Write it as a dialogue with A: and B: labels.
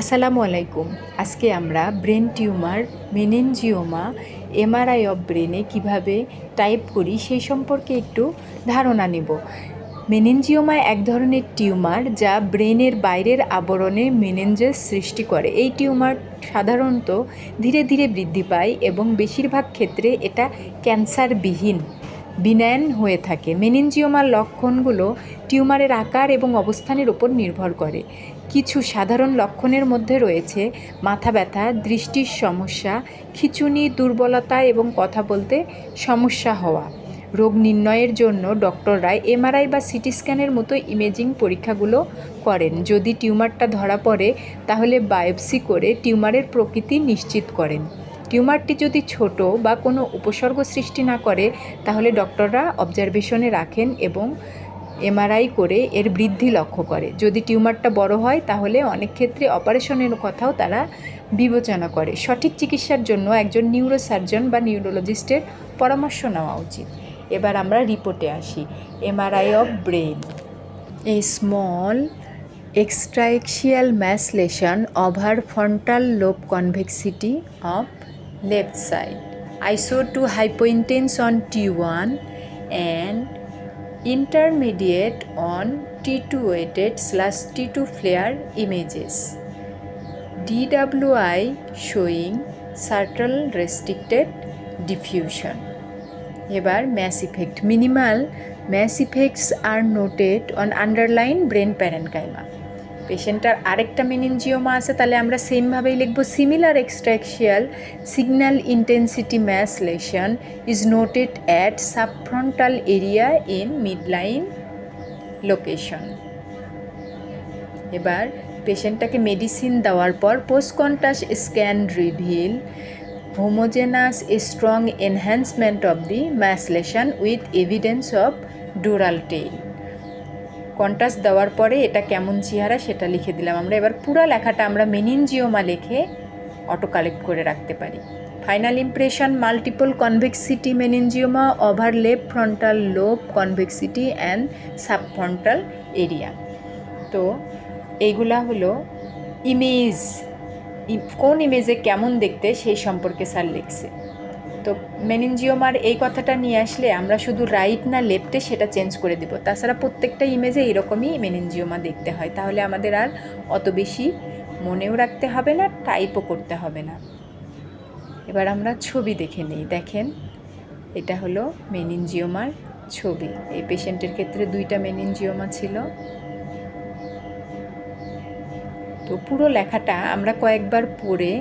A: আসসালামু আলাইকুম। আজকে আমরা brain tumour, meningioma, MRI of ব্রেনে কিভাবে টাইপ করি সেই সম্পর্কে একটু ধারণা নেব। মেনিনজিওমা এক ধরনের টিউমার যা ব্রেনের বাইরের আবরণে মেনেঞ্জেস সৃষ্টি করে। এই টিউমার সাধারণত ধীরে ধীরে বৃদ্ধি পায় এবং বেশিরভাগ ক্ষেত্রে এটা ক্যান্সারবিহীন বিনায়ন হয়ে থাকে। মেনিনজিওমার লক্ষণগুলো টিউমারের আকার এবং অবস্থানের উপর নির্ভর করে। কিছু সাধারণ লক্ষণের মধ্যে রয়েছে মাথা ব্যথা, দৃষ্টির সমস্যা, খিঁচুনি, দুর্বলতা এবং কথা বলতে সমস্যা হওয়া। রোগ নির্ণয়ের জন্য ডক্টররা এমআরআই বা সিটি স্ক্যানের মতো ইমেজিং পরীক্ষাগুলো করেন। যদি টিউমারটা ধরা পড়ে তাহলে বায়োপসি করে টিউমারের প্রকৃতি নিশ্চিত করেন। টিউমারটি যদি ছোট বা কোনো উপসর্গ সৃষ্টি না করে তাহলে ডক্টররা অবজারভেশনে রাখেন এবং এমআরআই করে এর বৃদ্ধি লক্ষ্য করে। যদি টিউমারটা বড় হয় তাহলে অনেক ক্ষেত্রে অপারেশনের কথাও তারা বিবেচনা করে। সঠিক চিকিৎসার জন্য একজন নিউরোসার্জন বা নিউরোলজিস্টের পরামর্শ নেওয়া উচিত। এবার আমরা রিপোর্টে আসি। MRI of brain. A small extraaxial mass lesion over frontal lobe convexity of left side. ISO 2 hypointense on T1 and intermediate on T2 weighted/T2 flare images. DWI showing subtle restricted diffusion. এবার mass effect. Minimal mass effects আর noted on underline brain parenchyma. পেশেন্টটার আরেকটা meningioma আছে, তাহলে আমরা সেমভাবেই লিখব similar extraaxial signal intensity mass lesion is noted at subfrontal area in midline location. এবার পেশেন্টটাকে মেডিসিন দেওয়ার পর post contrast scan reveal homogeneous strong enhancement of the mass lesion with evidence of dural tail. Contrast দেওয়ার পরে এটা কেমন চেহারা সেটা লিখে দিলাম আমরা। এবার পুরো লেখাটা আমরা মেনিনজিওমা লিখে অটো কালেক্ট করে রাখতে পারি। Final impression multiple convexity meningioma over left frontal lobe convexity and subfrontal area. তো এইগুলা হলো ইমেজ, কোন ইমেজে কেমন দেখতে সেই সম্পর্কে স্যার লিখছে। তো মেনিনজিওমার এই কথাটা নিয়ে আসলে আমরা শুধু রাইট না লেফটে সেটা চেঞ্জ করে দেব। তাছাড়া প্রত্যেকটা ইমেজে এরকমই মেনিনজিওমা দেখতে হয়, তাহলে আমাদের আর অত বেশি মনেও রাখতে হবে না, টাইপও করতে হবে না। এবার আমরা ছবি দেখে নিই। দেখেন, এটা হলো মেনিনজিওমার ছবি। এই পেশেন্টের ক্ষেত্রে 2টা মেনিনজিওমা ছিল। তো পুরো লেখাটা আমরা কয়েকবার পড়ে